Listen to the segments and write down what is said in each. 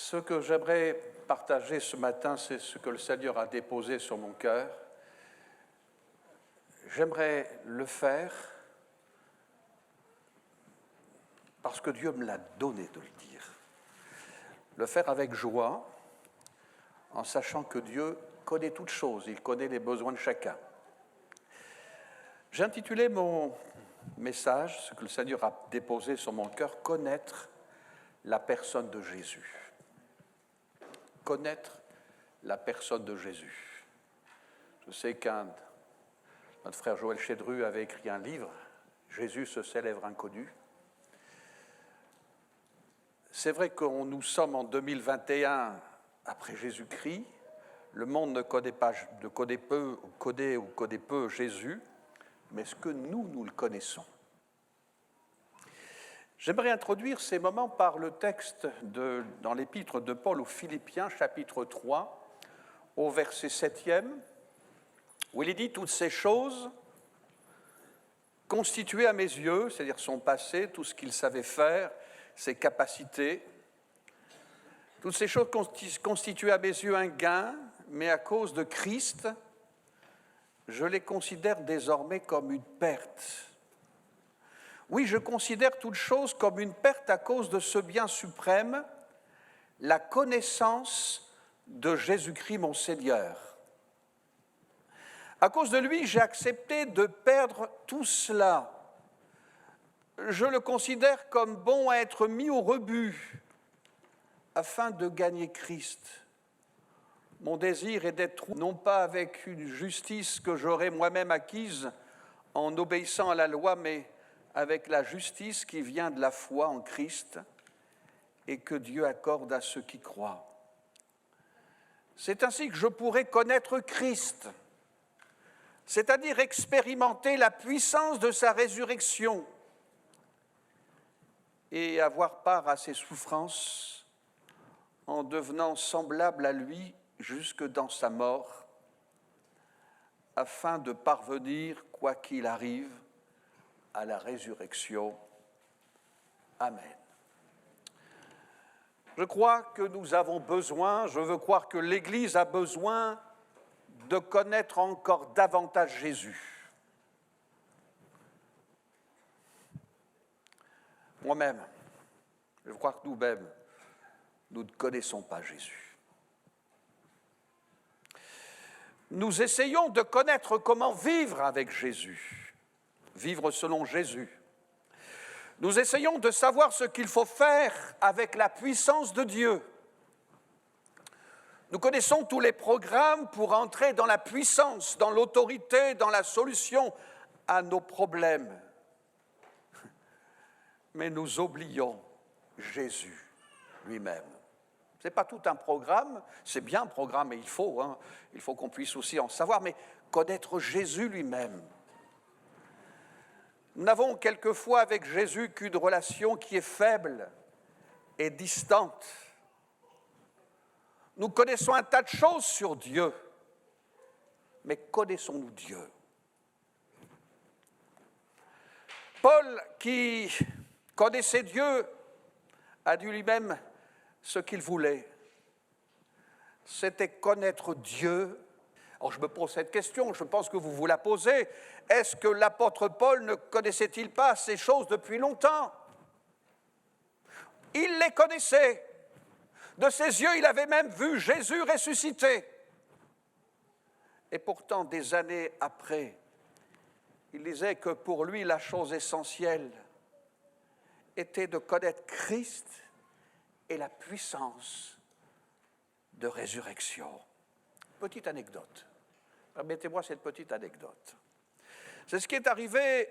Ce que j'aimerais partager ce matin, c'est ce que le Seigneur a déposé sur mon cœur. J'aimerais le faire parce que Dieu me l'a donné de le dire. Le faire avec joie, en sachant que Dieu connaît toutes choses, il connaît les besoins de chacun. J'ai intitulé mon message, ce que le Seigneur a déposé sur mon cœur, « Connaître la personne de Jésus ». Connaître la personne de Jésus. Je sais notre frère Joël Chédru avait écrit un livre, « Jésus, ce célèbre inconnu ». C'est vrai que nous sommes en 2021 après Jésus-Christ. Le monde ne connaît peu Jésus, mais est-ce que nous le connaissons? J'aimerais introduire ces moments par le texte dans l'épître de Paul aux Philippiens, chapitre 3, au verset 7e, où il est dit « Toutes ces choses constituées à mes yeux », c'est-à-dire son passé, tout ce qu'il savait faire, ses capacités, toutes ces choses constituent à mes yeux un gain, mais à cause de Christ, je les considère désormais comme une perte. Oui, je considère toutes choses comme une perte à cause de ce bien suprême, la connaissance de Jésus-Christ mon Seigneur. À cause de lui, j'ai accepté de perdre tout cela. Je le considère comme bon à être mis au rebut afin de gagner Christ. Mon désir est d'être non pas avec une justice que j'aurais moi-même acquise en obéissant à la loi, mais avec la justice qui vient de la foi en Christ et que Dieu accorde à ceux qui croient. C'est ainsi que je pourrai connaître Christ, c'est-à-dire expérimenter la puissance de sa résurrection et avoir part à ses souffrances en devenant semblable à lui jusque dans sa mort, afin de parvenir, quoi qu'il arrive, à la résurrection. Amen. Je crois que nous avons besoin, je veux croire que l'Église a besoin de connaître encore davantage Jésus. Moi-même, je crois que nous-mêmes, nous ne connaissons pas Jésus. Nous essayons de connaître comment vivre avec Jésus, vivre selon Jésus. Nous essayons de savoir ce qu'il faut faire avec la puissance de Dieu. Nous connaissons tous les programmes pour entrer dans la puissance, dans l'autorité, dans la solution à nos problèmes. Mais nous oublions Jésus lui-même. Ce n'est pas tout un programme, c'est bien un programme et il faut qu'on puisse aussi en savoir, mais connaître Jésus lui-même. Nous n'avons quelquefois avec Jésus qu'une relation qui est faible et distante. Nous connaissons un tas de choses sur Dieu, mais connaissons-nous Dieu? Paul, qui connaissait Dieu, a dit lui-même ce qu'il voulait. C'était connaître Dieu. Alors je me pose cette question, je pense que vous vous la posez. Est-ce que l'apôtre Paul ne connaissait-il pas ces choses depuis longtemps? Il les connaissait. De ses yeux, il avait même vu Jésus ressuscité. Et pourtant, des années après, il disait que pour lui, la chose essentielle était de connaître Christ et la puissance de résurrection. Petite anecdote. Permettez-moi cette petite anecdote. C'est ce qui est arrivé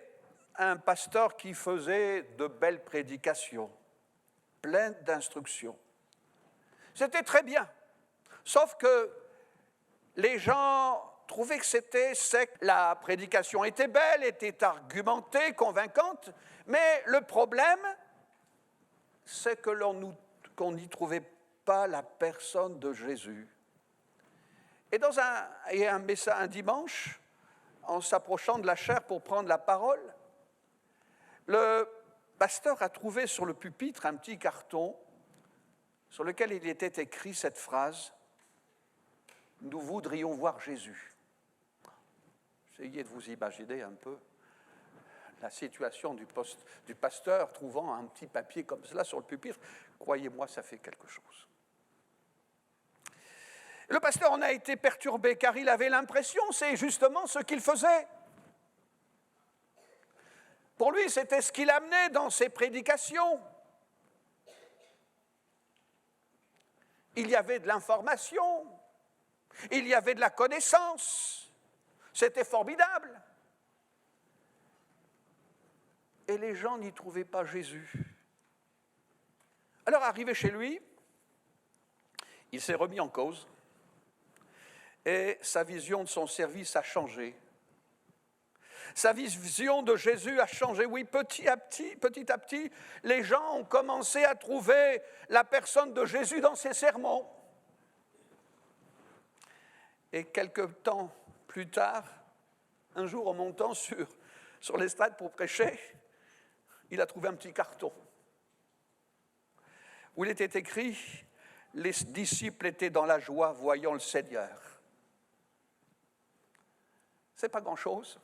à un pasteur qui faisait de belles prédications, pleines d'instructions. C'était très bien, sauf que les gens trouvaient que c'était sec. La prédication était belle, était argumentée, convaincante, mais le problème, c'est que qu'on n'y trouvait pas la personne de Jésus. Et un dimanche, en s'approchant de la chaire pour prendre la parole, le pasteur a trouvé sur le pupitre un petit carton sur lequel il était écrit cette phrase « Nous voudrions voir Jésus ». Essayez de vous imaginer un peu la situation du pasteur trouvant un petit papier comme cela sur le pupitre. Croyez-moi, ça fait quelque chose. Le pasteur en a été perturbé car il avait l'impression, c'est justement ce qu'il faisait. Pour lui, c'était ce qu'il amenait dans ses prédications. Il y avait de l'information, il y avait de la connaissance, c'était formidable. Et les gens n'y trouvaient pas Jésus. Alors, arrivé chez lui, il s'est remis en cause et sa vision de son service a changé. Sa vision de Jésus a changé. Oui, petit à petit, les gens ont commencé à trouver la personne de Jésus dans ses sermons. Et quelque temps plus tard, un jour en montant sur l'estrade pour prêcher, il a trouvé un petit carton où il était écrit « Les disciples étaient dans la joie voyant le Seigneur ». Ce n'est pas grand-chose,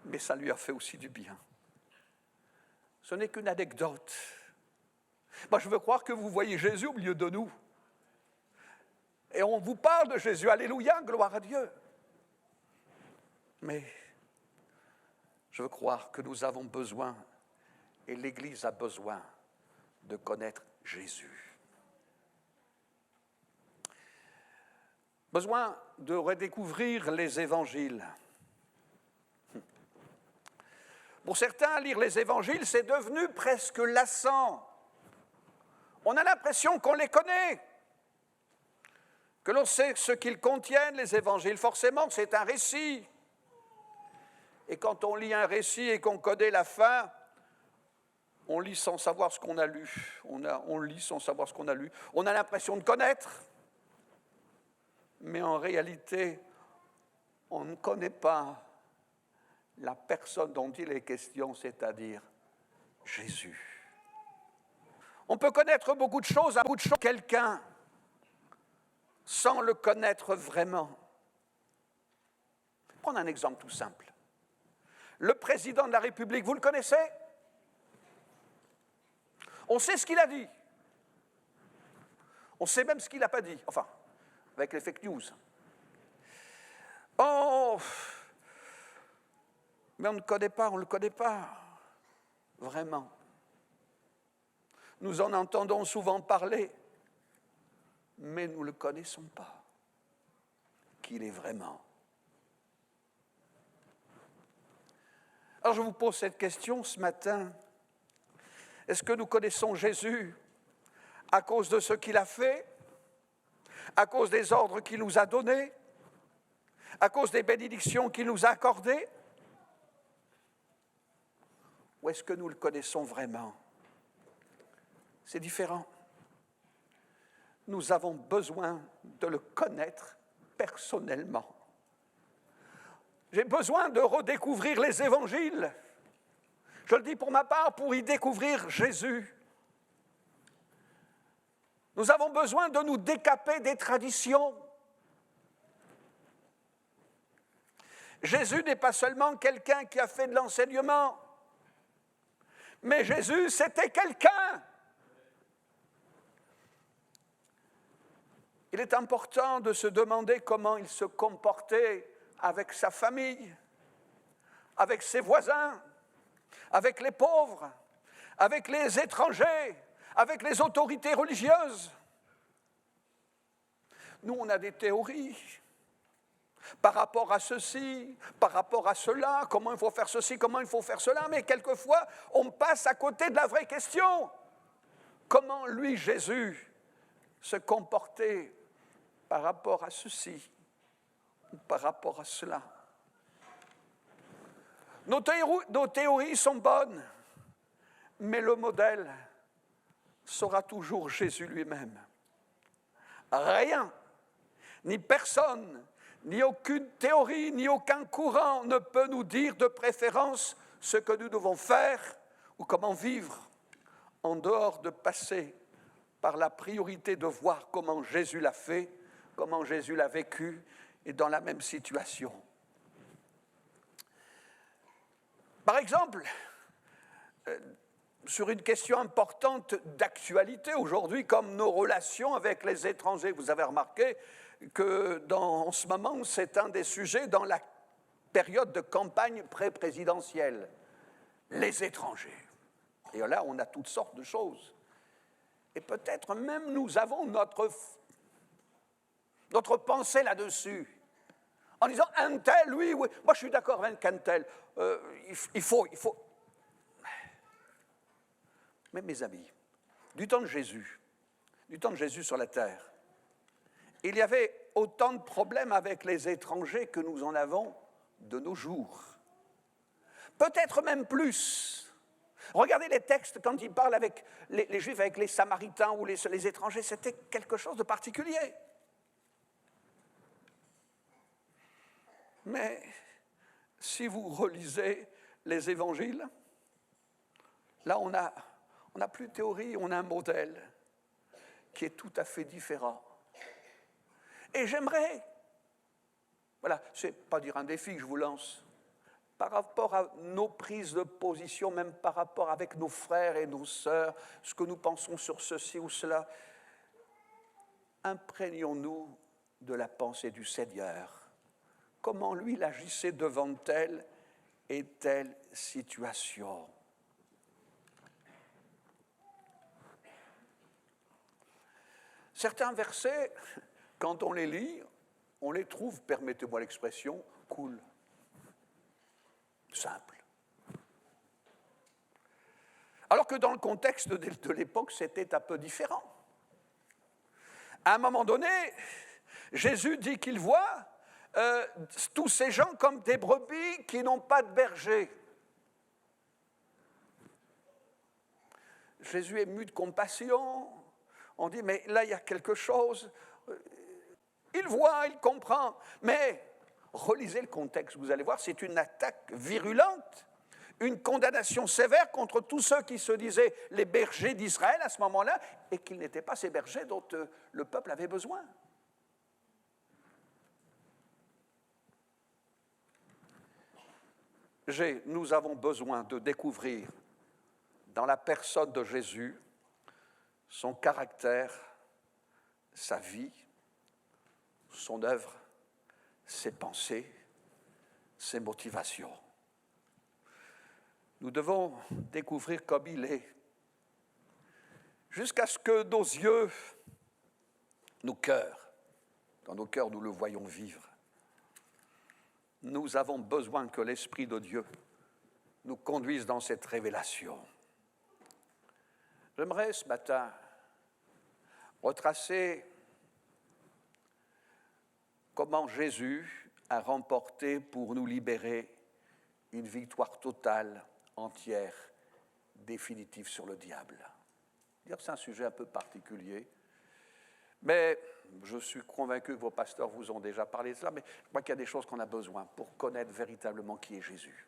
mais ça lui a fait aussi du bien. Ce n'est qu'une anecdote. Moi, je veux croire que vous voyez Jésus au milieu de nous. Et on vous parle de Jésus, alléluia, gloire à Dieu. Mais je veux croire que nous avons besoin, et l'Église a besoin, de connaître Jésus. Besoin de redécouvrir les évangiles. Pour certains, lire les évangiles, c'est devenu presque lassant. On a l'impression qu'on les connaît, que l'on sait ce qu'ils contiennent, les évangiles. Forcément, c'est un récit. Et quand on lit un récit et qu'on connaît la fin, on lit sans savoir ce qu'on a lu. On lit sans savoir ce qu'on a lu. On a l'impression de connaître, mais en réalité, on ne connaît pas la personne dont il est question, c'est-à-dire Jésus. On peut connaître beaucoup de choses à quelqu'un sans le connaître vraiment. Prends un exemple tout simple. Le président de la République, vous le connaissez ? On sait ce qu'il a dit. On sait même ce qu'il n'a pas dit. Enfin, avec les fake news. Oh, mais on ne le connaît pas, vraiment. Nous en entendons souvent parler, mais nous ne le connaissons pas. Qui il est vraiment. Alors je vous pose cette question ce matin. Est-ce que nous connaissons Jésus à cause de ce qu'il a fait, à cause des ordres qu'il nous a donnés, à cause des bénédictions qu'il nous a accordées? Ou est-ce que nous le connaissons vraiment? C'est différent. Nous avons besoin de le connaître personnellement. J'ai besoin de redécouvrir les évangiles. Je le dis pour ma part, pour y découvrir Jésus. Nous avons besoin de nous décaper des traditions. Jésus n'est pas seulement quelqu'un qui a fait de l'enseignement, mais Jésus, c'était quelqu'un. Il est important de se demander comment il se comportait avec sa famille, avec ses voisins, avec les pauvres, avec les étrangers, avec les autorités religieuses. Nous, on a des théories par rapport à ceci, par rapport à cela, comment il faut faire ceci, comment il faut faire cela, mais quelquefois, on passe à côté de la vraie question. Comment lui, Jésus, se comportait par rapport à ceci, ou par rapport à cela? Nos théories sont bonnes, mais le modèle sera toujours Jésus lui-même. Rien, ni personne, ni aucune théorie, ni aucun courant ne peut nous dire de préférence ce que nous devons faire ou comment vivre, en dehors de passer par la priorité de voir comment Jésus l'a fait, comment Jésus l'a vécu, et dans la même situation. Par exemple, sur une question importante d'actualité aujourd'hui, comme nos relations avec les étrangers, vous avez remarqué que en ce moment, c'est un des sujets dans la période de campagne pré-présidentielle, les étrangers. Et là, on a toutes sortes de choses. Et peut-être même nous avons notre pensée là-dessus. En disant, un tel, oui, moi je suis d'accord avec un tel. Il faut. Mais mes amis, du temps de Jésus sur la terre, il y avait autant de problèmes avec les étrangers que nous en avons de nos jours. Peut-être même plus. Regardez les textes quand il parle avec les Juifs, avec les Samaritains ou les étrangers, c'était quelque chose de particulier. Mais si vous relisez les évangiles, là on n'a plus de théorie, on a un modèle qui est tout à fait différent. Et j'aimerais, voilà, c'est pas dire un défi que je vous lance, par rapport à nos prises de position, même par rapport avec nos frères et nos sœurs, ce que nous pensons sur ceci ou cela, imprégnons-nous de la pensée du Seigneur. Comment lui il agissait devant telle et telle situation. Certains versets, quand on les lit, on les trouve, permettez-moi l'expression, cool, simple. Alors que dans le contexte de l'époque, c'était un peu différent. À un moment donné, Jésus dit qu'il voit tous ces gens comme des brebis qui n'ont pas de berger. Jésus est ému de compassion. On dit, mais là, il y a quelque chose. Il voit, il comprend. Mais relisez le contexte, vous allez voir, c'est une attaque virulente, une condamnation sévère contre tous ceux qui se disaient les bergers d'Israël à ce moment-là et qu'ils n'étaient pas ces bergers dont le peuple avait besoin. Nous avons besoin de découvrir dans la personne de Jésus son caractère, sa vie, son œuvre, ses pensées, ses motivations. Nous devons découvrir comme il est, jusqu'à ce que nos yeux, nos cœurs, dans nos cœurs nous le voyons vivre. Nous avons besoin que l'Esprit de Dieu nous conduise dans cette révélation. J'aimerais ce matin retracer comment Jésus a remporté pour nous libérer une victoire totale, entière, définitive sur le diable. C'est un sujet un peu particulier, mais je suis convaincu que vos pasteurs vous ont déjà parlé de cela, mais je crois qu'il y a des choses qu'on a besoin pour connaître véritablement qui est Jésus.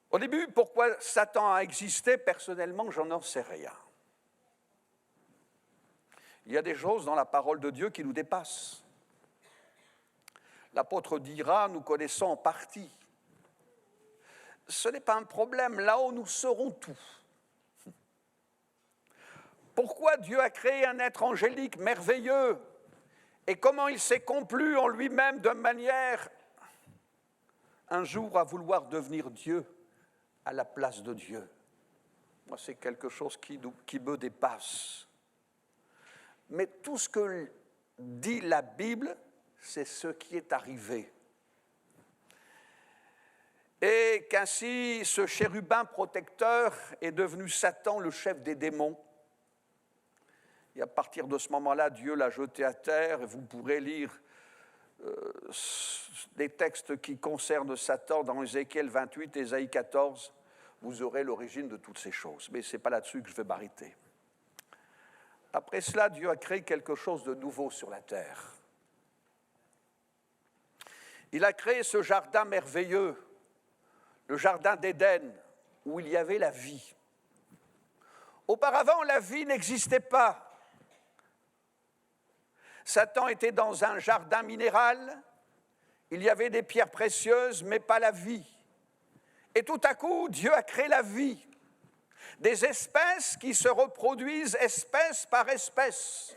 Au début, pourquoi Satan a existé, personnellement, je n'en sais rien. Il y a des choses dans la parole de Dieu qui nous dépassent. L'apôtre dira, nous connaissons en partie. Ce n'est pas un problème, là-haut nous saurons tout. Pourquoi Dieu a créé un être angélique merveilleux et comment il s'est complu en lui-même de manière un jour à vouloir devenir Dieu à la place de Dieu. Moi, c'est quelque chose qui me dépasse. Mais tout ce que dit la Bible, c'est ce qui est arrivé. Et qu'ainsi, ce chérubin protecteur est devenu Satan, le chef des démons. Et à partir de ce moment-là, Dieu l'a jeté à terre. Et vous pourrez lire des textes qui concernent Satan dans Ézéchiel 28 et Ésaïe 14. Vous aurez l'origine de toutes ces choses. Mais ce n'est pas là-dessus que je vais m'arrêter. Après cela, Dieu a créé quelque chose de nouveau sur la terre. Il a créé ce jardin merveilleux, le jardin d'Éden, où il y avait la vie. Auparavant, la vie n'existait pas. Satan était dans un jardin minéral, il y avait des pierres précieuses, mais pas la vie. Et tout à coup, Dieu a créé la vie. Des espèces qui se reproduisent espèce par espèce.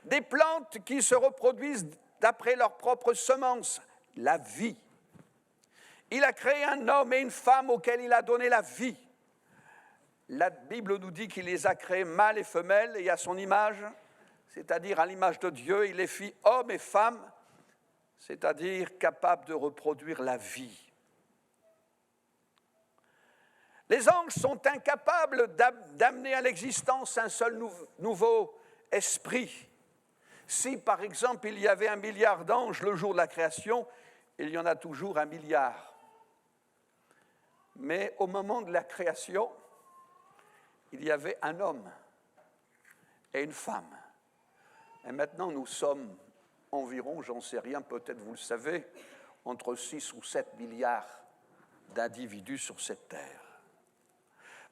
Des plantes qui se reproduisent d'après leurs propres semences. La vie. Il a créé un homme et une femme auxquels il a donné la vie. La Bible nous dit qu'il les a créés mâles et femelles et à son image, c'est-à-dire à l'image de Dieu, il les fit hommes et femmes, c'est-à-dire capables de reproduire la vie. Les anges sont incapables d'amener à l'existence un seul nouveau esprit. Si, par exemple, il y avait 1 milliard d'anges le jour de la création, il y en a toujours 1 milliard. Mais au moment de la création, il y avait un homme et une femme. Et maintenant, nous sommes environ, j'en sais rien, peut-être vous le savez, entre 6 ou 7 milliards d'individus sur cette terre.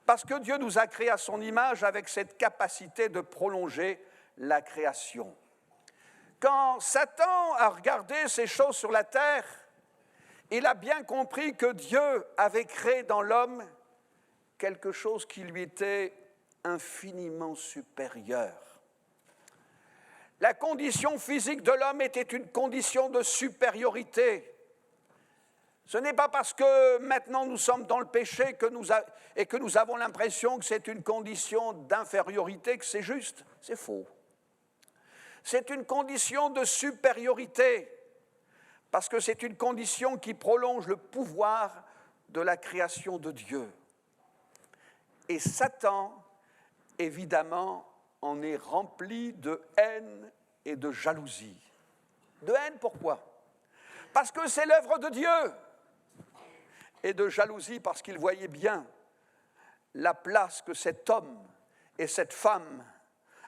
Parce que Dieu nous a créés à son image avec cette capacité de prolonger la création. Quand Satan a regardé ces choses sur la terre, il a bien compris que Dieu avait créé dans l'homme quelque chose qui lui était infiniment supérieur. La condition physique de l'homme était une condition de supériorité. Ce n'est pas parce que maintenant nous sommes dans le péché et que nous avons l'impression que c'est une condition d'infériorité que c'est juste. C'est faux. C'est une condition de supériorité, parce que c'est une condition qui prolonge le pouvoir de la création de Dieu. Et Satan, évidemment, en est rempli de haine et de jalousie. De haine, pourquoi ? Parce que c'est l'œuvre de Dieu. Et de jalousie, parce qu'il voyait bien la place que cet homme et cette femme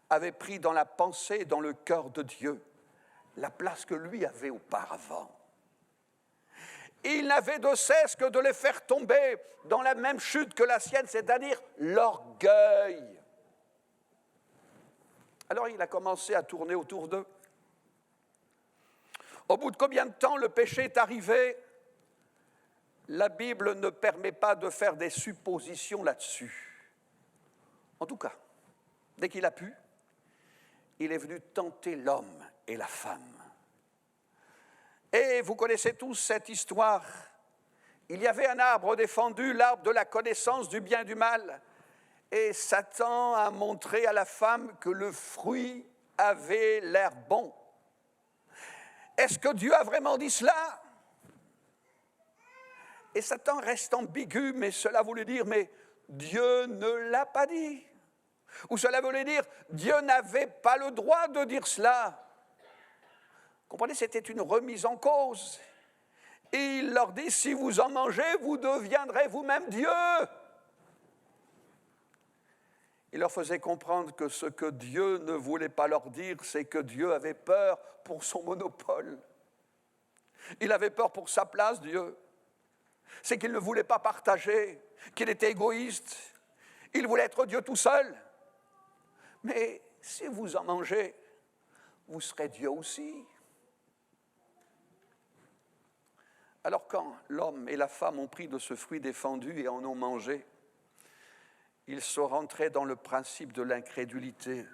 avaient pris dans la pensée et dans le cœur de Dieu, la place que lui avait auparavant. Il n'avait de cesse que de les faire tomber dans la même chute que la sienne, c'est-à-dire l'orgueil. Alors il a commencé à tourner autour d'eux. Au bout de combien de temps le péché est arrivé ? La Bible ne permet pas de faire des suppositions là-dessus. En tout cas, dès qu'il a pu, il est venu tenter l'homme et la femme. Et vous connaissez tous cette histoire. Il y avait un arbre défendu, l'arbre de la connaissance du bien et du mal. Et Satan a montré à la femme que le fruit avait l'air bon. Est-ce que Dieu a vraiment dit cela ? Et Satan reste ambigu, mais cela voulait dire, mais Dieu ne l'a pas dit. Ou cela voulait dire, Dieu n'avait pas le droit de dire cela. Comprenez, c'était une remise en cause. Et il leur dit, si vous en mangez, vous deviendrez vous-même Dieu. Il leur faisait comprendre que ce que Dieu ne voulait pas leur dire, c'est que Dieu avait peur pour son monopole. Il avait peur pour sa place, Dieu. C'est qu'il ne voulait pas partager, qu'il était égoïste. Il voulait être Dieu tout seul. Mais si vous en mangez, vous serez Dieu aussi. Alors quand l'homme et la femme ont pris de ce fruit défendu et en ont mangé, ils sont rentrés dans le principe de l'incrédulité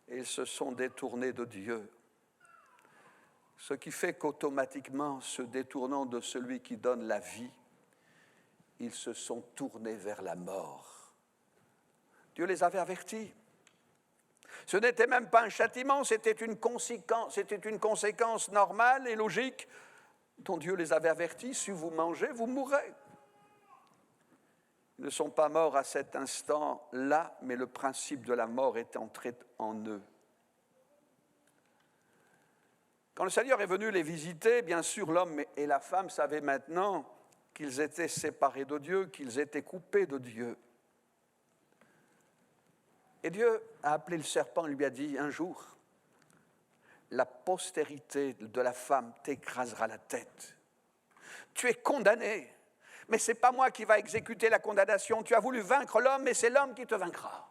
et ils se sont détournés de Dieu. Ce qui fait qu'automatiquement, se détournant de celui qui donne la vie, ils se sont tournés vers la mort. Dieu les avait avertis. Ce n'était même pas un châtiment, c'était une conséquence normale et logique dont Dieu les avait avertis. Si vous mangez, vous mourrez. Ils ne sont pas morts à cet instant-là, mais le principe de la mort est entré en eux. Quand le Seigneur est venu les visiter, bien sûr, l'homme et la femme savaient maintenant qu'ils étaient séparés de Dieu, qu'ils étaient coupés de Dieu. Et Dieu a appelé le serpent et lui a dit un jour, la postérité de la femme t'écrasera la tête. Tu es condamné, mais ce n'est pas moi qui va exécuter la condamnation. Tu as voulu vaincre l'homme, mais c'est l'homme qui te vaincra.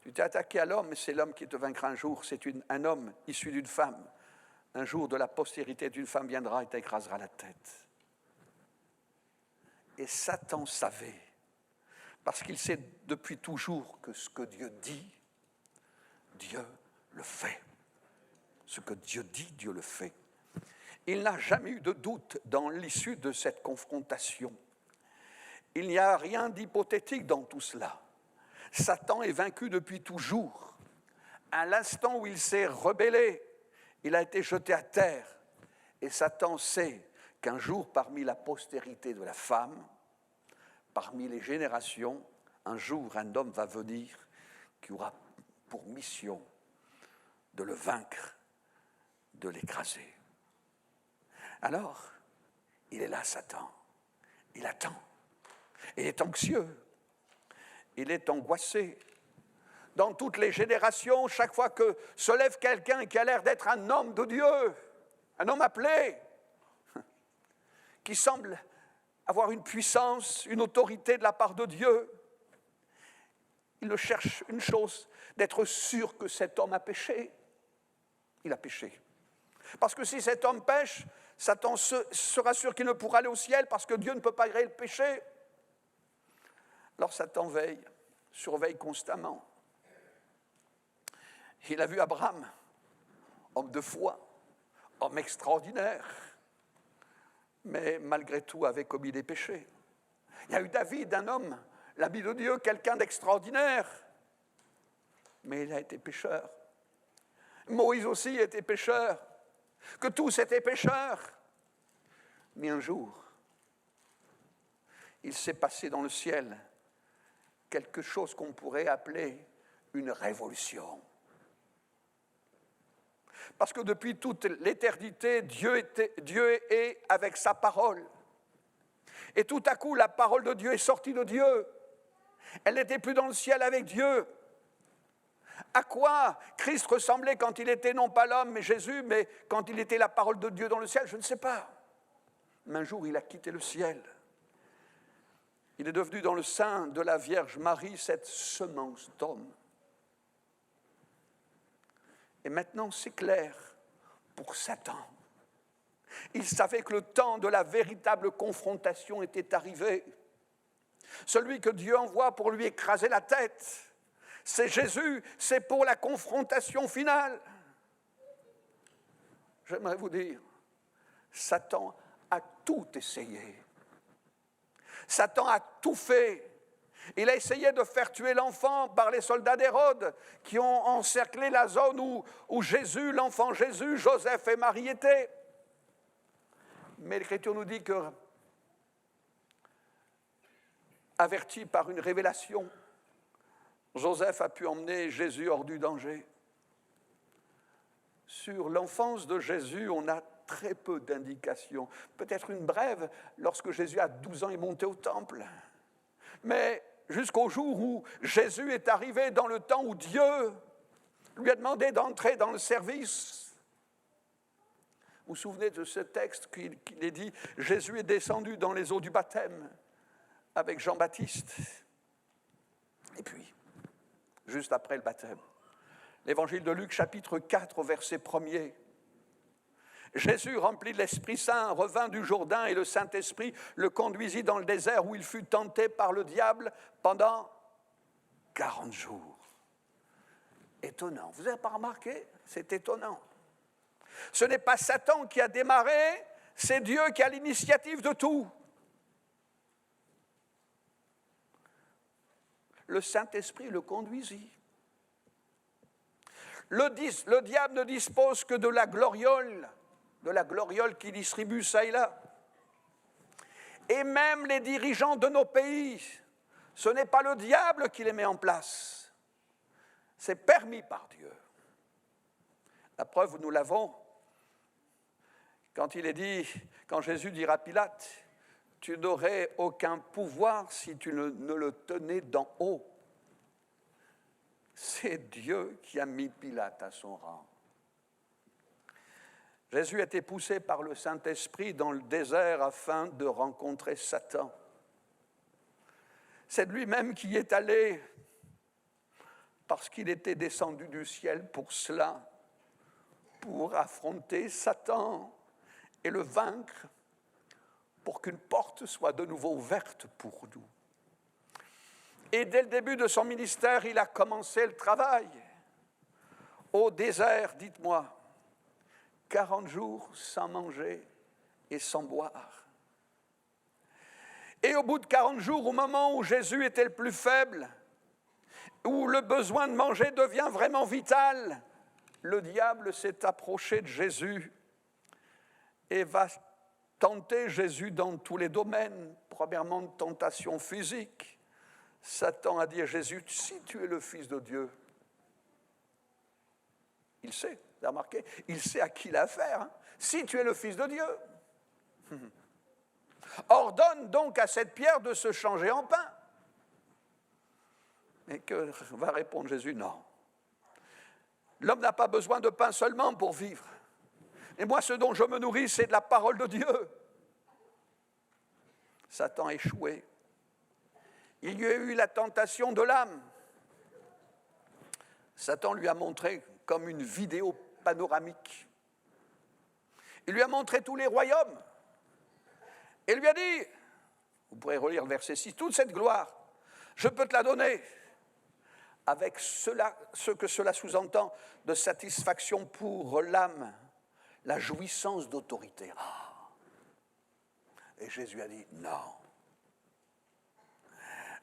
Tu t'es attaqué à l'homme, mais c'est l'homme qui te vaincra un jour. C'est un homme issu d'une femme. Un jour, de la postérité d'une femme viendra et t'écrasera la tête. Et Satan savait, parce qu'il sait depuis toujours que ce que Dieu dit, Dieu le fait. Ce que Dieu dit, Dieu le fait. Il n'a jamais eu de doute dans l'issue de cette confrontation. Il n'y a rien d'hypothétique dans tout cela. Satan est vaincu depuis toujours. À l'instant où il s'est rebellé, il a été jeté à terre. Et Satan sait qu'un jour, parmi la postérité de la femme, parmi les générations, un jour, un homme va venir qui aura pour mission de le vaincre, de l'écraser. Alors, il est là, Satan. Il attend. Il est anxieux. Il est angoissé. Dans toutes les générations, chaque fois que se lève quelqu'un qui a l'air d'être un homme de Dieu, un homme appelé, qui semble avoir une puissance, une autorité de la part de Dieu, il ne cherche une chose, d'être sûr que cet homme a péché. Il a péché. Parce que si cet homme pêche, Satan sera sûr qu'il ne pourra aller au ciel parce que Dieu ne peut pas agréer le péché. Alors Satan veille, surveille constamment. Il a vu Abraham, homme de foi, homme extraordinaire, mais malgré tout avait commis des péchés. Il y a eu David, un homme, l'ami de Dieu, quelqu'un d'extraordinaire, mais il a été pécheur. Moïse aussi était pécheur, que tous étaient pécheurs. Mais un jour, il s'est passé dans le ciel quelque chose qu'on pourrait appeler une révolution. Parce que depuis toute l'éternité, Dieu est avec sa parole. Et tout à coup, la parole de Dieu est sortie de Dieu. Elle n'était plus dans le ciel avec Dieu. À quoi Christ ressemblait quand il était non pas l'homme, mais Jésus, mais quand il était la parole de Dieu dans le ciel, je ne sais pas. Mais un jour, il a quitté le ciel. Il est devenu dans le sein de la Vierge Marie cette semence d'homme. Et maintenant, c'est clair pour Satan. Il savait que le temps de la véritable confrontation était arrivé. Celui que Dieu envoie pour lui écraser la tête, c'est Jésus, c'est pour la confrontation finale. J'aimerais vous dire, Satan a tout essayé. Satan a tout fait. Il a essayé de faire tuer l'enfant par les soldats d'Hérode qui ont encerclé la zone où Jésus, l'enfant Jésus, Joseph et Marie étaient. Mais l'Écriture nous dit que, averti par une révélation, Joseph a pu emmener Jésus hors du danger. Sur l'enfance de Jésus, on a très peu d'indications. Peut-être une brève lorsque Jésus à 12 ans est monté au temple. Mais jusqu'au jour où Jésus est arrivé dans le temps où Dieu lui a demandé d'entrer dans le service. Vous vous souvenez de ce texte qu'il est dit, Jésus est descendu dans les eaux du baptême avec Jean-Baptiste. Et puis, juste après le baptême, l'évangile de Luc, chapitre 4, verset 1er. Jésus, rempli de l'Esprit Saint, revint du Jourdain et le Saint-Esprit le conduisit dans le désert où il fut tenté par le diable pendant 40 jours. Étonnant. Vous n'avez pas remarqué? C'est étonnant. Ce n'est pas Satan qui a démarré, c'est Dieu qui a l'initiative de tout. Le Saint-Esprit le conduisit. Le diable ne dispose que de la gloriole qui distribue ça et là. Et même les dirigeants de nos pays, ce n'est pas le diable qui les met en place. C'est permis par Dieu. La preuve, nous l'avons quand Jésus dira à Pilate, tu n'aurais aucun pouvoir si tu ne le tenais d'en haut. C'est Dieu qui a mis Pilate à son rang. Jésus a été poussé par le Saint-Esprit dans le désert afin de rencontrer Satan. C'est lui-même qui est allé, par parce qu'il était descendu du ciel pour cela, pour affronter Satan et le vaincre, pour qu'une porte soit de nouveau ouverte pour nous. Et dès le début de son ministère, il a commencé le travail. Au désert, dites-moi, 40 jours sans manger et sans boire. Et au bout de 40 jours, au moment où Jésus était le plus faible, où le besoin de manger devient vraiment vital, le diable s'est approché de Jésus et va tenter Jésus dans tous les domaines. Premièrement, de tentation physique. Satan a dit à Jésus, si tu es le Fils de Dieu, il sait, vous avez remarqué, il sait à qui il a affaire. Hein. Si tu es le Fils de Dieu, ordonne donc à cette pierre de se changer en pain. Et que va répondre Jésus? Non. L'homme n'a pas besoin de pain seulement pour vivre. Et moi, ce dont je me nourris, c'est de la parole de Dieu. Satan a échoué. Il y a eu la tentation de l'âme. Satan lui a montré comme une vidéo panoramique. Il lui a montré tous les royaumes. Et lui a dit, vous pourrez relire le verset 6, toute cette gloire, je peux te la donner, avec ce que cela sous-entend de satisfaction pour l'âme, la jouissance d'autorité. Et Jésus a dit non.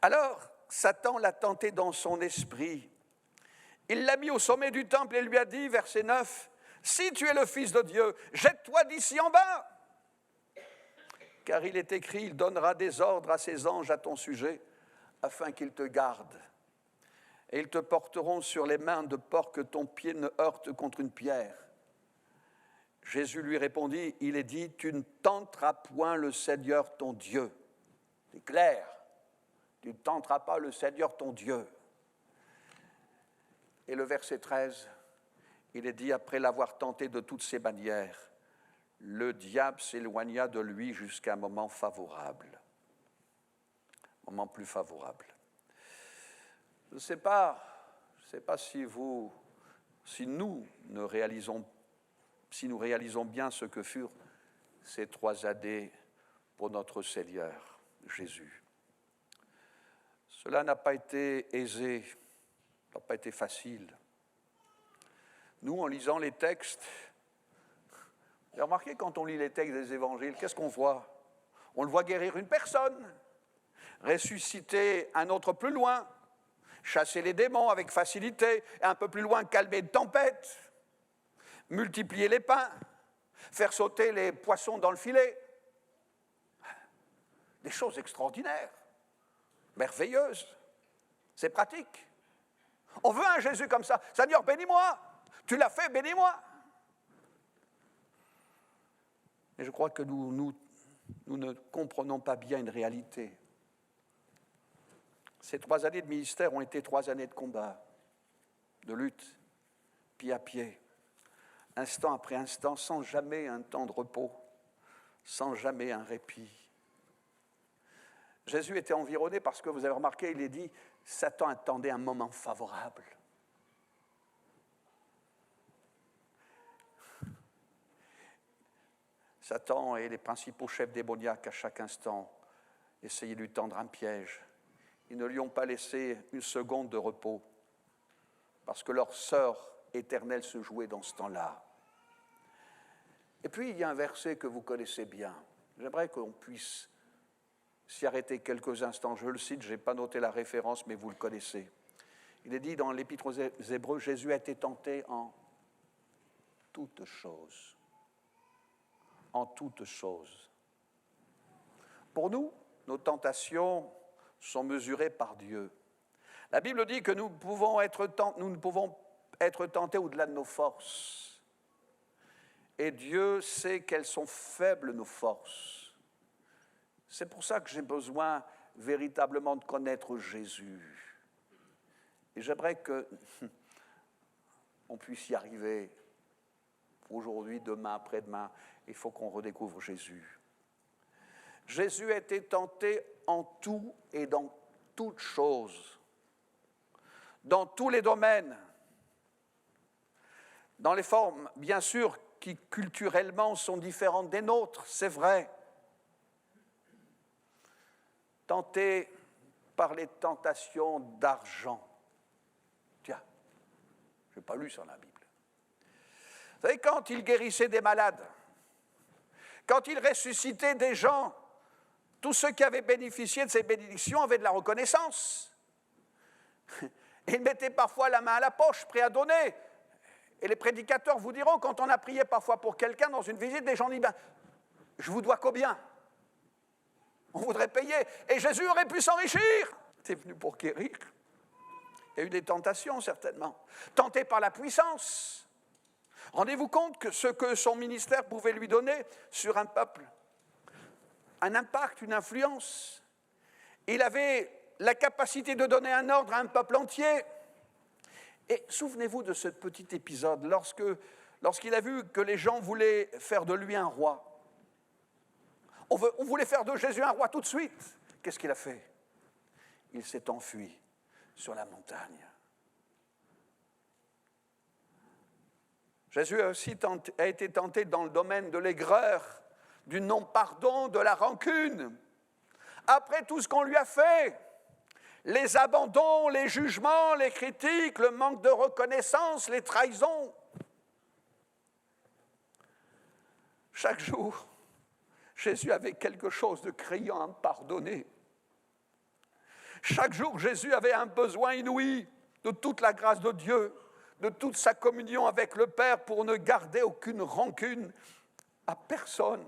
Alors, Satan l'a tenté dans son esprit. Il l'a mis au sommet du temple et lui a dit, verset 9, « Si tu es le Fils de Dieu, jette-toi d'ici en bas. Car il est écrit, il donnera des ordres à ses anges à ton sujet, afin qu'ils te gardent. Et ils te porteront sur les mains de peur que ton pied ne heurte contre une pierre. » Jésus lui répondit, il est dit, « Tu ne tenteras point le Seigneur ton Dieu. » C'est clair, tu ne tenteras pas le Seigneur ton Dieu. Et le verset 13, il est dit, après l'avoir tenté de toutes ses manières, le diable s'éloigna de lui jusqu'à un moment favorable. Moment plus favorable. Je ne sais pas si nous réalisons bien ce que furent ces 3 années pour notre Seigneur Jésus. Cela n'a pas été aisé, n'a pas été facile. Nous, en lisant les textes, vous avez remarqué quand on lit les textes des évangiles, qu'est-ce qu'on voit? On le voit guérir une personne, ressusciter un autre plus loin, chasser les démons avec facilité, et un peu plus loin calmer une tempête, multiplier les pains, faire sauter les poissons dans le filet. Des choses extraordinaires, merveilleuses, c'est pratique. On veut un Jésus comme ça. Seigneur, bénis-moi. Tu l'as fait, bénis-moi. Mais je crois que nous ne comprenons pas bien une réalité. Ces 3 années de ministère ont été 3 années de combat, de lutte, pied à pied, instant après instant, sans jamais un temps de repos, sans jamais un répit. Jésus était environné parce que, vous avez remarqué, il est dit, Satan attendait un moment favorable. Satan et les principaux chefs démoniaques à chaque instant essayaient de lui tendre un piège. Ils ne lui ont pas laissé une seconde de repos parce que leur sort éternelle se jouait dans ce temps-là. Et puis il y a un verset que vous connaissez bien. J'aimerais qu'on puisse s'y arrêter quelques instants. Je le cite, je n'ai pas noté la référence, mais vous le connaissez. Il est dit dans l'Épître aux Hébreux, Jésus a été tenté en toutes choses. En toutes choses. Pour nous, nos tentations sont mesurées par Dieu. La Bible dit que nous ne pouvons être tentés au-delà de nos forces. Et Dieu sait quelles sont faibles nos forces. C'est pour ça que j'ai besoin véritablement de connaître Jésus. Et j'aimerais qu'on puisse y arriver aujourd'hui, demain, après-demain. Il faut qu'on redécouvre Jésus. Jésus a été tenté en tout et dans toutes choses, dans tous les domaines, dans les formes, bien sûr, qui culturellement sont différentes des nôtres, c'est vrai. Tenté par les tentations d'argent. Tiens, je n'ai pas lu ça dans la Bible. Vous savez, quand il guérissait des malades, quand il ressuscitait des gens, tous ceux qui avaient bénéficié de ces bénédictions avaient de la reconnaissance. Ils mettaient parfois la main à la poche, prêts à donner. Et les prédicateurs vous diront, quand on a prié parfois pour quelqu'un dans une visite, les gens disent, je vous dois combien? On voudrait payer. Et Jésus aurait pu s'enrichir. C'est venu pour guérir. Il y a eu des tentations, certainement. Tenté par la puissance. Rendez-vous compte que ce que son ministère pouvait lui donner sur un peuple, un impact, une influence. Il avait la capacité de donner un ordre à un peuple entier. Et souvenez-vous de ce petit épisode, lorsqu'il a vu que les gens voulaient faire de lui un roi. On voulait faire de Jésus un roi tout de suite. Qu'est-ce qu'il a fait? Il s'est enfui sur la montagne. Jésus a été tenté dans le domaine de l'aigreur, du non-pardon, de la rancune. Après tout ce qu'on lui a fait, les abandons, les jugements, les critiques, le manque de reconnaissance, les trahisons. Chaque jour, Jésus avait quelque chose de criant à pardonner. Chaque jour, Jésus avait un besoin inouï de toute la grâce de Dieu, de toute sa communion avec le Père pour ne garder aucune rancune à personne.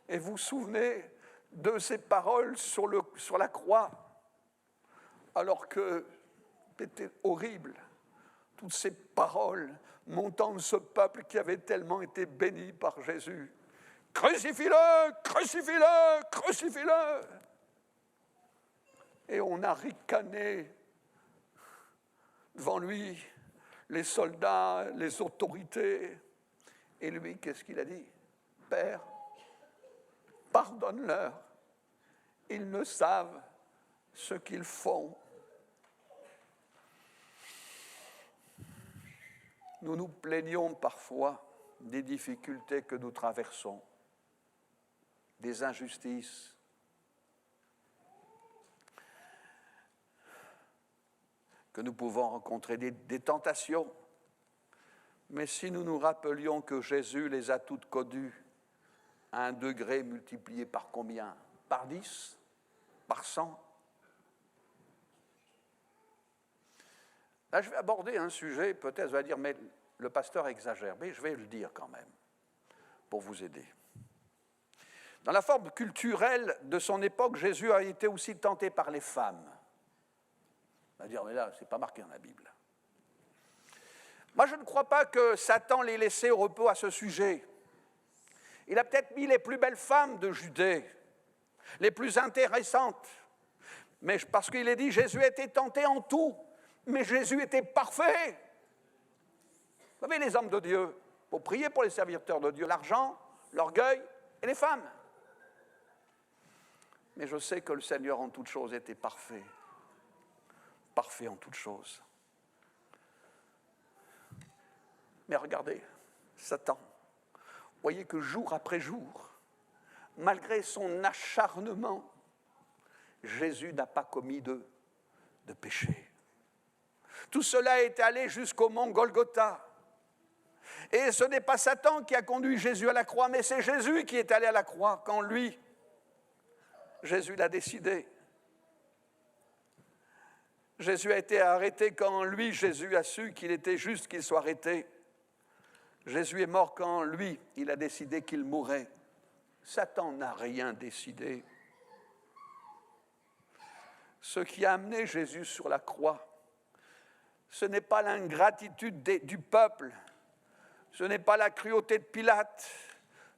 Et vous vous souvenez de ces paroles sur la croix, alors que c'était horrible, toutes ces paroles montant de ce peuple qui avait tellement été béni par Jésus. Crucifie-le, crucifie-le, crucifie-le. Et on a ricané devant lui, les soldats, les autorités. Et lui, qu'est-ce qu'il a dit? Père, pardonne-leur, ils ne savent ce qu'ils font. Nous nous plaignons parfois des difficultés que nous traversons, des injustices. Que nous pouvons rencontrer des tentations. Mais si nous nous rappelions que Jésus les a toutes connues à un degré multiplié par combien? Par 10? Par 100? Là, je vais aborder un sujet, peut-être vous allez dire, mais le pasteur exagère. Mais je vais le dire quand même, pour vous aider. Dans la forme culturelle de son époque, Jésus a été aussi tenté par les femmes. On va dire, mais là, ce n'est pas marqué dans la Bible. Moi, je ne crois pas que Satan l'ait laissé au repos à ce sujet. Il a peut-être mis les plus belles femmes de Judée, les plus intéressantes. Mais parce qu'il est dit, Jésus a été tenté en tout, mais Jésus était parfait. Vous savez, les hommes de Dieu, il faut prier pour les serviteurs de Dieu, l'argent, l'orgueil et les femmes. Mais je sais que le Seigneur en toutes choses était parfait. Parfait en toutes choses. Mais regardez, Satan, voyez que jour après jour, malgré son acharnement, Jésus n'a pas commis de péché. Tout cela est allé jusqu'au mont Golgotha. Et ce n'est pas Satan qui a conduit Jésus à la croix, mais c'est Jésus qui est allé à la croix quand lui, Jésus l'a décidé. Jésus a été arrêté quand lui, Jésus, a su qu'il était juste qu'il soit arrêté. Jésus est mort quand lui, il a décidé qu'il mourrait. Satan n'a rien décidé. Ce qui a amené Jésus sur la croix, ce n'est pas l'ingratitude du peuple, ce n'est pas la cruauté de Pilate,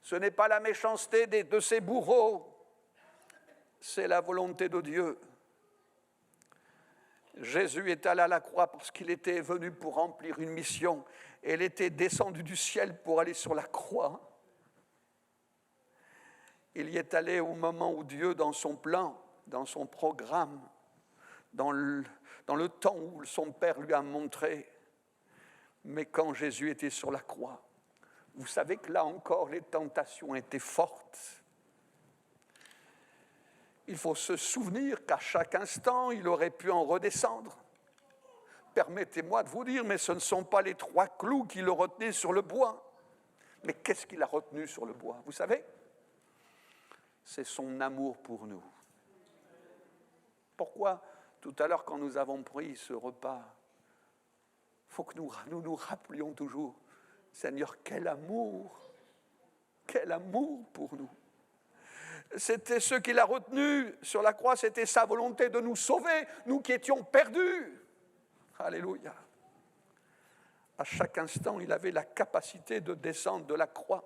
ce n'est pas la méchanceté de ses bourreaux, c'est la volonté de Dieu. Jésus est allé à la croix parce qu'il était venu pour remplir une mission. Et il était descendu du ciel pour aller sur la croix. Il y est allé au moment où Dieu, dans son plan, dans son programme, dans dans le temps où son Père lui a montré. Mais quand Jésus était sur la croix, vous savez que là encore, les tentations étaient fortes. Il faut se souvenir qu'à chaque instant, il aurait pu en redescendre. Permettez-moi de vous dire, mais ce ne sont pas les 3 clous qui le retenaient sur le bois. Mais qu'est-ce qui l'a retenu sur le bois? Vous savez? C'est son amour pour nous. Pourquoi, tout à l'heure, quand nous avons pris ce repas, il faut que nous rappelions toujours, Seigneur, quel amour pour nous. C'était ce qui l'a retenu sur la croix, c'était sa volonté de nous sauver, nous qui étions perdus. Alléluia. À chaque instant, il avait la capacité de descendre de la croix,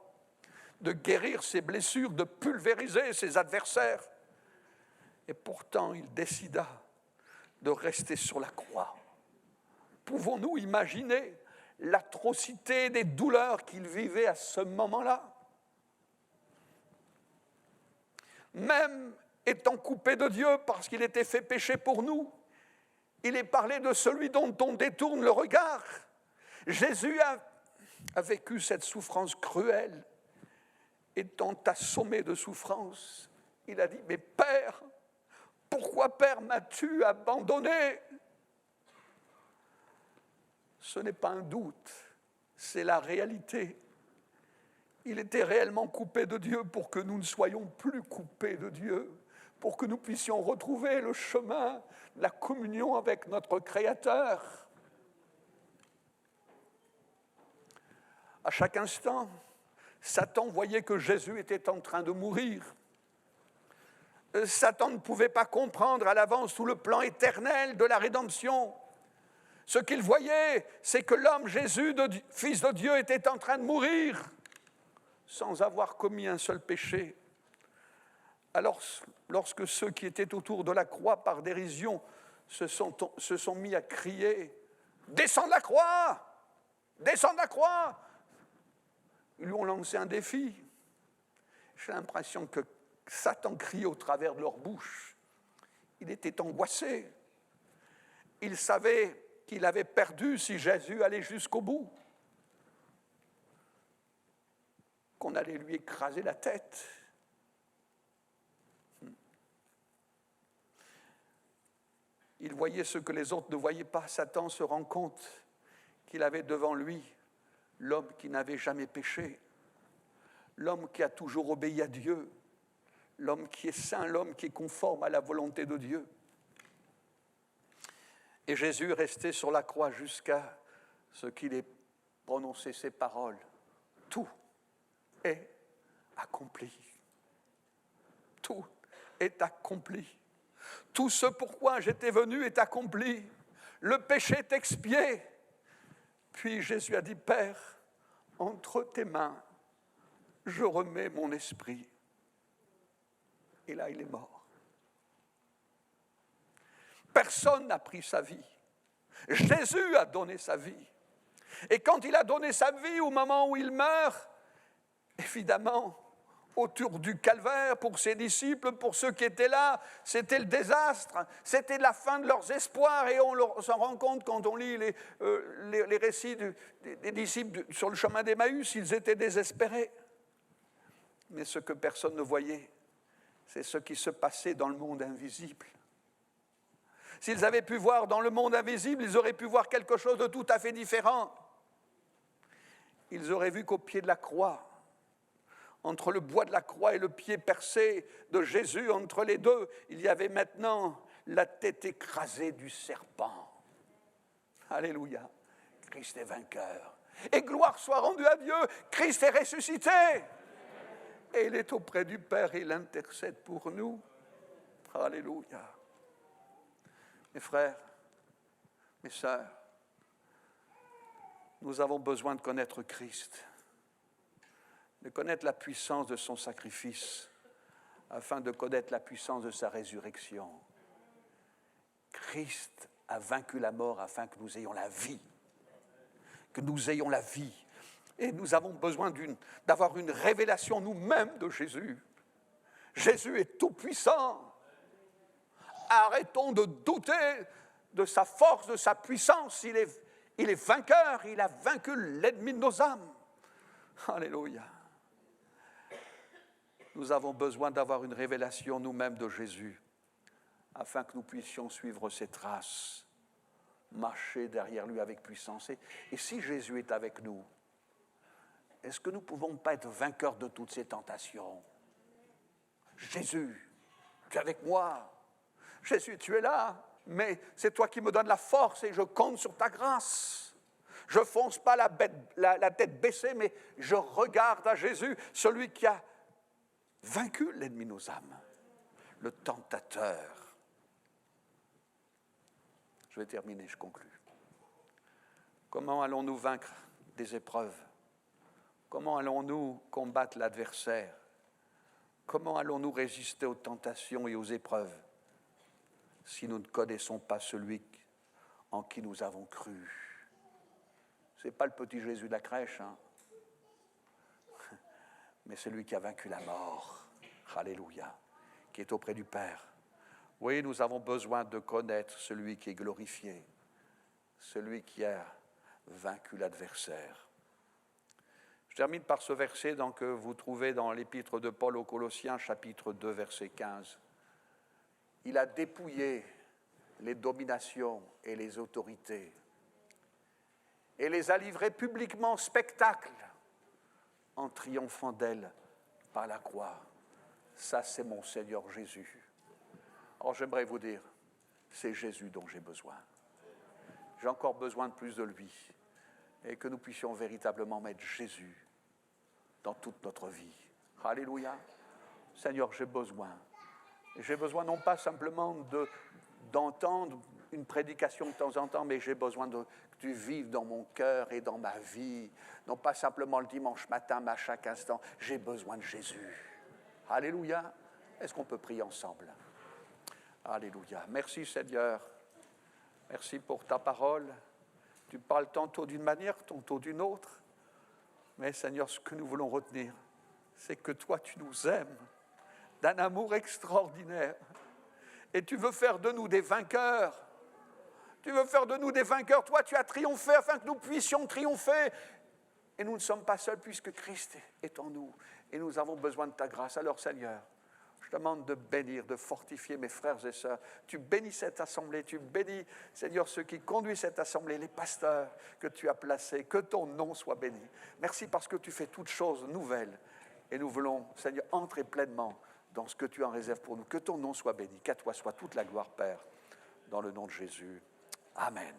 de guérir ses blessures, de pulvériser ses adversaires. Et pourtant, il décida de rester sur la croix. Pouvons-nous imaginer l'atrocité des douleurs qu'il vivait à ce moment-là? Même étant coupé de Dieu parce qu'il était fait pécher pour nous, il est parlé de celui dont on détourne le regard. Jésus a vécu cette souffrance cruelle. Étant assommé de souffrance, il a dit, mais Père, pourquoi Père m'as-tu abandonné? Ce n'est pas un doute, c'est la réalité. Il était réellement coupé de Dieu pour que nous ne soyons plus coupés de Dieu, pour que nous puissions retrouver le chemin de la communion avec notre Créateur. À chaque instant, Satan voyait que Jésus était en train de mourir. Satan ne pouvait pas comprendre à l'avance tout le plan éternel de la rédemption. Ce qu'il voyait, c'est que l'homme Jésus, fils de Dieu, était en train de mourir sans avoir commis un seul péché. Alors, lorsque ceux qui étaient autour de la croix, par dérision, se sont mis à crier « Descends de la croix! Descends de la croix !» Ils lui ont lancé un défi. J'ai l'impression que Satan criait au travers de leur bouche. Il était angoissé. Il savait qu'il avait perdu si Jésus allait jusqu'au bout, qu'on allait lui écraser la tête. Il voyait ce que les autres ne voyaient pas. Satan se rend compte qu'il avait devant lui l'homme qui n'avait jamais péché, l'homme qui a toujours obéi à Dieu, l'homme qui est saint, l'homme qui est conforme à la volonté de Dieu. Et Jésus restait sur la croix jusqu'à ce qu'il ait prononcé ces paroles. Tout est accompli. Tout est accompli. Tout ce pourquoi j'étais venu est accompli. Le péché est expié. Puis Jésus a dit, Père, entre tes mains, je remets mon esprit. Et là, il est mort. Personne n'a pris sa vie. Jésus a donné sa vie. Et quand il a donné sa vie, au moment où il meurt, évidemment, autour du calvaire, pour ses disciples, pour ceux qui étaient là, c'était le désastre, c'était la fin de leurs espoirs, et on s'en rend compte quand on lit les récits des disciples sur le chemin d'Emmaüs, ils étaient désespérés. Mais ce que personne ne voyait, c'est ce qui se passait dans le monde invisible. S'ils avaient pu voir dans le monde invisible, ils auraient pu voir quelque chose de tout à fait différent. Ils auraient vu qu'au pied de la croix, entre le bois de la croix et le pied percé de Jésus, entre les deux, il y avait maintenant la tête écrasée du serpent. Alléluia, Christ est vainqueur. Et gloire soit rendue à Dieu, Christ est ressuscité. Et il est auprès du Père et il intercède pour nous. Alléluia. Mes frères, mes sœurs, nous avons besoin de connaître Christ, de connaître la puissance de son sacrifice, afin de connaître la puissance de sa résurrection. Christ a vaincu la mort afin que nous ayons la vie. Que nous ayons la vie. Et nous avons besoin d'avoir une révélation nous-mêmes de Jésus. Jésus est tout-puissant. Arrêtons de douter de sa force, de sa puissance. Il est vainqueur, il a vaincu l'ennemi de nos âmes. Alléluia. Nous avons besoin d'avoir une révélation nous-mêmes de Jésus, afin que nous puissions suivre ses traces, marcher derrière lui avec puissance. Et si Jésus est avec nous, est-ce que nous ne pouvons pas être vainqueurs de toutes ces tentations? Jésus, tu es avec moi. Jésus, tu es là. Mais c'est toi qui me donnes la force et je compte sur ta grâce. Je ne fonce pas la tête baissée, mais je regarde à Jésus, celui qui a vaincu l'ennemi de nos âmes, le tentateur. Je vais terminer, je conclus. Comment allons-nous vaincre des épreuves? Comment allons-nous combattre l'adversaire? Comment allons-nous résister aux tentations et aux épreuves si nous ne connaissons pas celui en qui nous avons cru? Ce n'est pas le petit Jésus de la crèche, hein, mais celui qui a vaincu la mort. Alléluia, qui est auprès du Père. Oui, nous avons besoin de connaître celui qui est glorifié, celui qui a vaincu l'adversaire. Je termine par ce verset que vous trouvez dans l'épître de Paul aux Colossiens, chapitre 2, verset 15. Il a dépouillé les dominations et les autorités et les a livrées publiquement en spectacle en triomphant d'elles par la croix. Ça, c'est mon Seigneur Jésus. Alors j'aimerais vous dire, c'est Jésus dont j'ai besoin. J'ai encore besoin de plus de lui et que nous puissions véritablement mettre Jésus dans toute notre vie. Alléluia. Seigneur, j'ai besoin. J'ai besoin non pas simplement d'entendre une prédication de temps en temps, mais j'ai besoin que tu vives dans mon cœur et dans ma vie. Non pas simplement le dimanche matin, mais à chaque instant. J'ai besoin de Jésus. Alléluia. Est-ce qu'on peut prier ensemble? Alléluia. Merci Seigneur. Merci pour ta parole. Tu parles tantôt d'une manière, tantôt d'une autre. Mais Seigneur, ce que nous voulons retenir, c'est que toi, tu nous aimes d'un amour extraordinaire. Et tu veux faire de nous des vainqueurs. Tu veux faire de nous des vainqueurs. Toi, tu as triomphé afin que nous puissions triompher. Et nous ne sommes pas seuls puisque Christ est en nous. Et nous avons besoin de ta grâce. Alors Seigneur, je te demande de bénir, de fortifier mes frères et sœurs. Tu bénis cette assemblée, tu bénis, Seigneur, ceux qui conduisent cette assemblée, les pasteurs que tu as placés. Que ton nom soit béni. Merci parce que tu fais toutes choses nouvelles. Et nous voulons, Seigneur, entrer pleinement dans ce que tu en réserves pour nous. Que ton nom soit béni. Qu'à toi soit toute la gloire, Père, dans le nom de Jésus. Amen.